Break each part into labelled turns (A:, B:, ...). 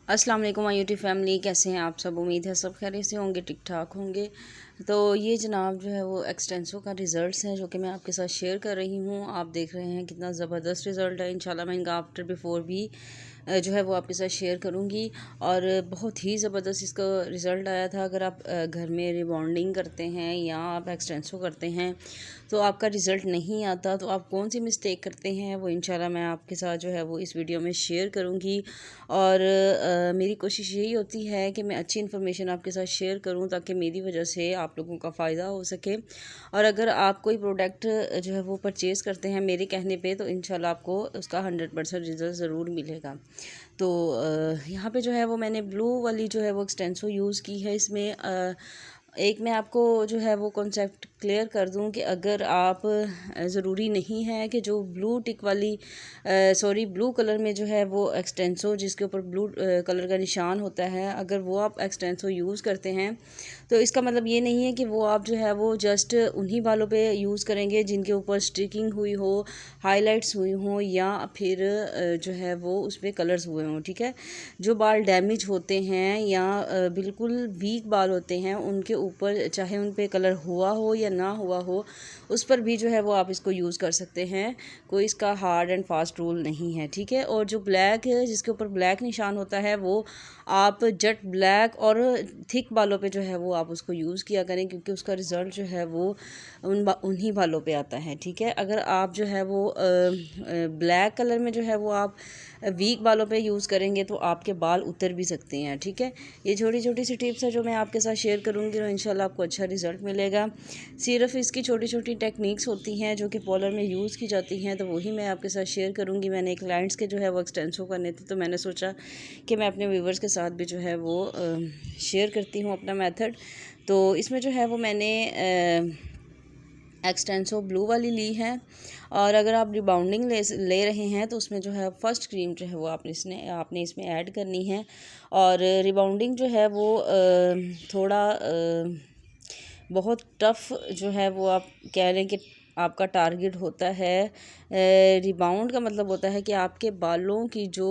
A: अस्सलाम वालेकुम my YouTube family, कैसे हैं आप सब। उम्मीद है सब खैरियत से होंगे, ठीक ठाक होंगे। तो ये जनाब जो है वो एक्सटेंसो का रिज़ल्ट्स हैं जो कि मैं आपके साथ शेयर कर रही हूँ। आप देख रहे हैं कितना ज़बरदस्त रिज़ल्ट है। इंशाल्लाह मैं इनका आफ्टर बिफ़ोर भी जो है वो आपके साथ शेयर करूँगी। और बहुत ही ज़बरदस्त इसका रिज़ल्ट आया था। अगर आप घर में रिबॉन्डिंग करते हैं या आप एक्सटेंसो करते हैं तो आपका रिज़ल्ट नहीं आता, तो आप कौन सी मिस्टेक करते हैं वो इंशाल्लाह मैं आपके साथ जो है वो इस वीडियो में शेयर करूँगी। और मेरी कोशिश यही होती है कि मैं अच्छी इन्फॉर्मेशन आपके साथ शेयर करूं ताकि मेरी वजह से आप लोगों का फ़ायदा हो सके। और अगर आप कोई प्रोडक्ट जो है वो परचेज़ करते हैं मेरे कहने पे तो इंशाल्लाह आपको उसका 100% रिज़ल्ट ज़रूर मिलेगा। तो यहाँ पे जो है वो मैंने ब्लू वाली जो है वो एक्सटेंसो यूज़ की है। इसमें एक मैं आपको जो है वो कॉन्सेप्ट क्लियर कर दूं कि अगर आप ज़रूरी नहीं है कि जो ब्लू टिक वाली ब्लू कलर में जो है वो एक्सटेंसो जिसके ऊपर ब्लू कलर का निशान होता है, अगर वो आप एक्सटेंसो यूज़ करते हैं तो इसका मतलब ये नहीं है कि वो आप जो है वो जस्ट उन्हीं बालों पे यूज़ करेंगे जिनके ऊपर स्टिकिंग हुई हो, हाइलाइट्स हुई हों या फिर जो है वो उस पर कलर्स हुए हों। ठीक है, जो बाल डैमेज होते हैं या बिल्कुल वीक बाल होते हैं उनके ऊपर चाहे उन पे कलर हुआ हो या ना हुआ हो, उस पर भी जो है वो आप इसको यूज़ कर सकते हैं। कोई इसका हार्ड एंड फास्ट रूल नहीं है। ठीक है, और जो ब्लैक है जिसके ऊपर ब्लैक निशान होता है वो आप जेट ब्लैक और थिक बालों पे जो है वो आप उसको यूज़ किया करें, क्योंकि उसका रिज़ल्ट जो है वो उन्हीं बालों पे आता है। ठीक है, अगर आप जो है वो ब्लैक कलर में जो है वो आप वीक बालों पे यूज़ करेंगे तो आपके बाल उतर भी सकते हैं। ठीक है, ये छोटी छोटी सी टिप्स है जो मैं आपके साथ शेयर करूँगी और इंशाल्लाह आपको अच्छा रिज़ल्ट मिलेगा। सिर्फ इसकी छोटी छोटी टेक्निक्स होती हैं जो कि पार्लर में यूज़ की जाती हैं, तो वही मैं आपके साथ शेयर करूँगी। मैंने क्लाइंट्स के जो है वो एक्सटेंसो करने थे तो मैंने सोचा कि मैं अपने व्यूवर्स के साथ भी जो है वो शेयर करती हूँ अपना मेथड। तो इसमें जो है वो मैंने एक्सटेंसो ब्लू वाली ली है। और अगर आप रिबाउंडिंग ले रहे हैं तो उसमें जो है फर्स्ट क्रीम जो है वो आपने इसमें ऐड करनी है। और रिबाउंडिंग जो है वो थोड़ा बहुत टफ़ जो है वो आप कह लें कि आपका टारगेट होता है। रिबाउंड का मतलब होता है कि आपके बालों की जो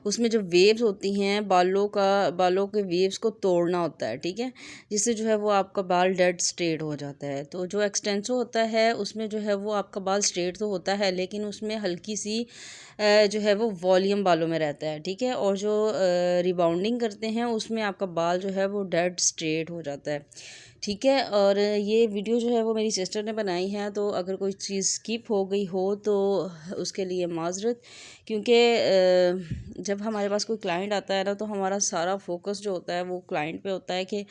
A: उसमें जो वेव्स होती हैं बालों के वेव्स को तोड़ना होता है। ठीक है, जिससे जो है वो आपका बाल डेड स्ट्रेट हो जाता है। तो जो एक्सटेंसो होता है उसमें जो है वो आपका बाल स्ट्रेट तो होता है लेकिन उसमें हल्की सी जो है वो वॉल्यूम बालों में रहता है। ठीक है, और जो रिबाउंडिंग करते हैं उसमें आपका बाल जो है वो डेड स्ट्रेट हो जाता है। ठीक है, और ये वीडियो जो है वो मेरी सिस्टर ने बनाई है, तो अगर कोई चीज़ स्किप हो गई हो तो उसके लिए माज़रत। क्योंकि जब हमारे पास कोई क्लाइंट आता है ना तो हमारा सारा फोकस जो होता है वो क्लाइंट पे होता है कि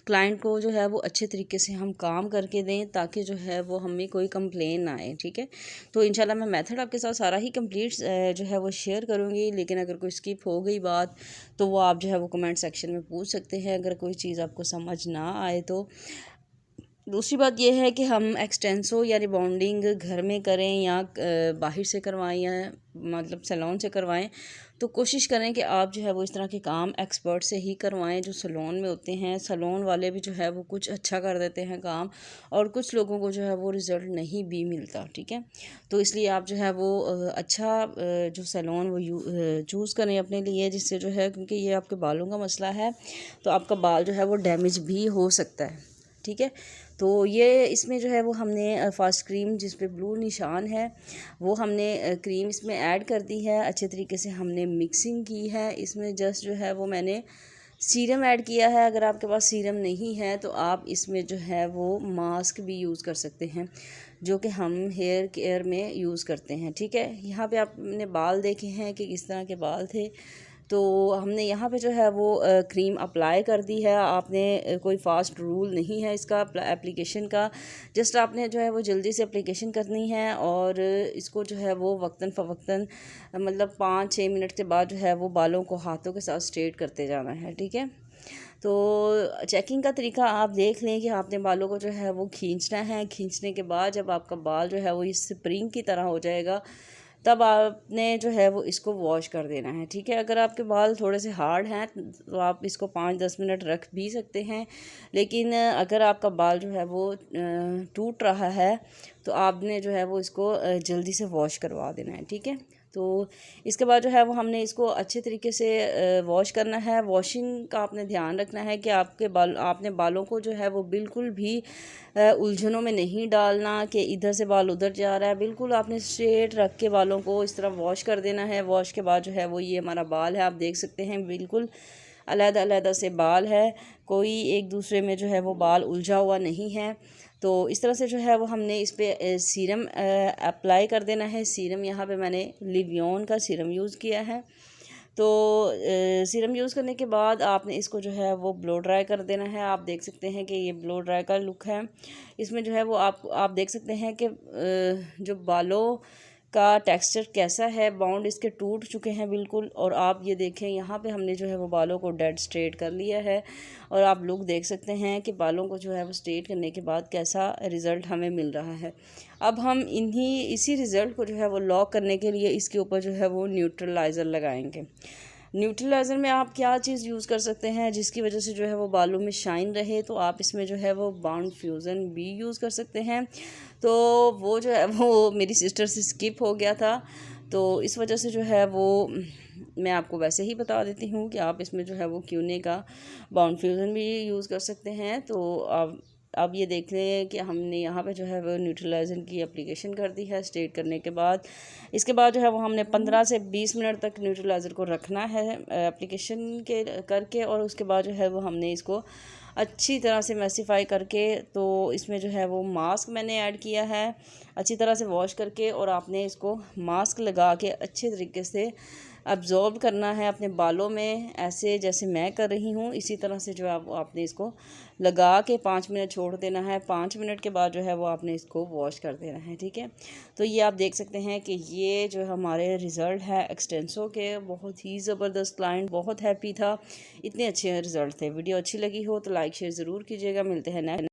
A: क्लाइंट को जो है वो अच्छे तरीके से हम काम करके दें ताकि जो है वो हमें कोई कंप्लेन ना आए। ठीक है, तो इंशाल्लाह मैं मेथड आपके साथ सारा ही कंप्लीट जो है वो शेयर करूँगी, लेकिन अगर कोई स्किप हो गई बात तो वो आप जो है वो कमेंट सेक्शन में पूछ सकते हैं अगर कोई चीज़ आपको समझ ना आए तो। दूसरी बात यह है कि हम एक्सटेंसो या रिबॉन्डिंग घर में करें या बाहर से करवाएं या मतलब सैलून से करवाएं, तो कोशिश करें कि आप जो है वो इस तरह के काम एक्सपर्ट से ही करवाएं जो सैलून में होते हैं। सैलून वाले भी जो है वो कुछ अच्छा कर देते हैं काम, और कुछ लोगों को जो है वो रिज़ल्ट नहीं भी मिलता। ठीक है, तो इसलिए आप जो है वो अच्छा जो सैलून वो चूज़ करें अपने लिए, जिससे जो है क्योंकि ये आपके बालों का मसला है तो आपका बाल जो है वो डैमेज भी हो सकता है। ठीक है, तो ये इसमें जो है वो हमने फर्स्ट क्रीम जिस पे ब्लू निशान है वो हमने क्रीम इसमें ऐड कर दी है। अच्छे तरीके से हमने मिक्सिंग की है। इसमें जस्ट जो है वो मैंने सीरम ऐड किया है। अगर आपके पास सीरम नहीं है तो आप इसमें जो है वो मास्क भी यूज़ कर सकते हैं जो कि हम हेयर केयर में यूज़ करते हैं। ठीक है, यहाँ पे आपने बाल देखे हैं कि किस तरह के बाल थे, तो हमने यहाँ पे जो है वो क्रीम अप्लाई कर दी है। आपने कोई फ़ास्ट रूल नहीं है इसका एप्लीकेशन का, जस्ट आपने जो है वो जल्दी से एप्लीकेशन करनी है और इसको जो है वो वक्तन फ़वक्तन मतलब 5-6 मिनट के बाद जो है वो बालों को हाथों के साथ स्ट्रेट करते जाना है। ठीक है, तो चेकिंग का तरीका आप देख लें कि आपने बालों को जो है वो खींचना है। खींचने के बाद जब आपका बाल जो है वो इस स्प्रिंग की तरह हो जाएगा तब आपने जो है वो इसको वॉश कर देना है। ठीक है, अगर आपके बाल थोड़े से हार्ड हैं तो आप इसको 5-10 मिनट रख भी सकते हैं, लेकिन अगर आपका बाल जो है वो टूट रहा है तो आपने जो है वो इसको जल्दी से वॉश करवा देना है। ठीक है, तो इसके बाद जो है वो हमने इसको अच्छे तरीके से वॉश करना है। वॉशिंग का आपने ध्यान रखना है कि आपने बालों को जो है वो बिल्कुल भी उलझनों में नहीं डालना कि इधर से बाल उधर जा रहा है। बिल्कुल आपने स्ट्रेट रख के बालों को इस तरह वॉश कर देना है। वॉश के बाद जो है वो ये हमारा बाल है, आप देख सकते हैं बिल्कुल अलग-अलग से बाल है, कोई एक दूसरे में जो है वो बाल उलझा हुआ नहीं है। तो इस तरह से जो है वो हमने इस पर सीरम अप्लाई कर देना है। सीरम यहाँ पे मैंने लिवियन का सीरम यूज़ किया है। तो सीरम यूज़ करने के बाद आपने इसको जो है वो ब्लो ड्राई कर देना है। आप देख सकते हैं कि ये ब्लो ड्राई का लुक है। इसमें जो है वो आप देख सकते हैं कि जो बालों का टेक्सचर कैसा है, बाउंड इसके टूट चुके हैं बिल्कुल। और आप ये देखें यहाँ पे हमने जो है वो बालों को डेड स्ट्रेट कर लिया है और आप लुक देख सकते हैं कि बालों को जो है वो स्ट्रेट करने के बाद कैसा रिज़ल्ट हमें मिल रहा है। अब हम इसी रिज़ल्ट को जो है वो लॉक करने के लिए इसके ऊपर जो है वो न्यूट्रलाइज़र लगाएंगे। न्यूट्रलाइज़र में आप क्या चीज़ यूज़ कर सकते हैं जिसकी वजह से जो है वो बालों में शाइन रहे, तो आप इसमें जो है वो बाउंड फ्यूज़न भी यूज़ कर सकते हैं। तो वो जो है वो मेरी सिस्टर से स्किप हो गया था, तो इस वजह से जो है वो मैं आपको वैसे ही बता देती हूँ कि आप इसमें जो है वो क्यूने का बाउंड फ्यूज़न भी यूज़ कर सकते हैं। तो अब ये देख लें कि हमने यहाँ पे जो है वो न्यूट्रलाइज़र की एप्लीकेशन कर दी है स्ट्रेट करने के बाद। इसके बाद जो है वो हमने 15 से 20 मिनट तक न्यूट्रलाइज़र को रखना है एप्लीकेशन के करके, और उसके बाद जो है वो हमने इसको अच्छी तरह से मैसिफाई करके, तो इसमें जो है वो मास्क मैंने ऐड किया है अच्छी तरह से वॉश करके, और आपने इसको मास्क लगा के अच्छे तरीके से अब्ज़ॉर्ब करना है अपने बालों में, ऐसे जैसे मैं कर रही हूँ इसी तरह से जो है आपने इसको लगा के 5 मिनट छोड़ देना है। 5 मिनट के बाद जो है वो आपने इसको वॉश कर देना है, ठीक है। तो ये आप देख सकते हैं कि ये जो हमारे रिज़ल्ट है एक्सटेंसो के, बहुत ही ज़बरदस्त, क्लाइंट बहुत हैप्पी था, इतने अच्छे रिज़ल्ट थे। वीडियो अच्छी लगी हो तो लाइक शेयर ज़रूर कीजिएगा। मिलते हैं नेक्स्ट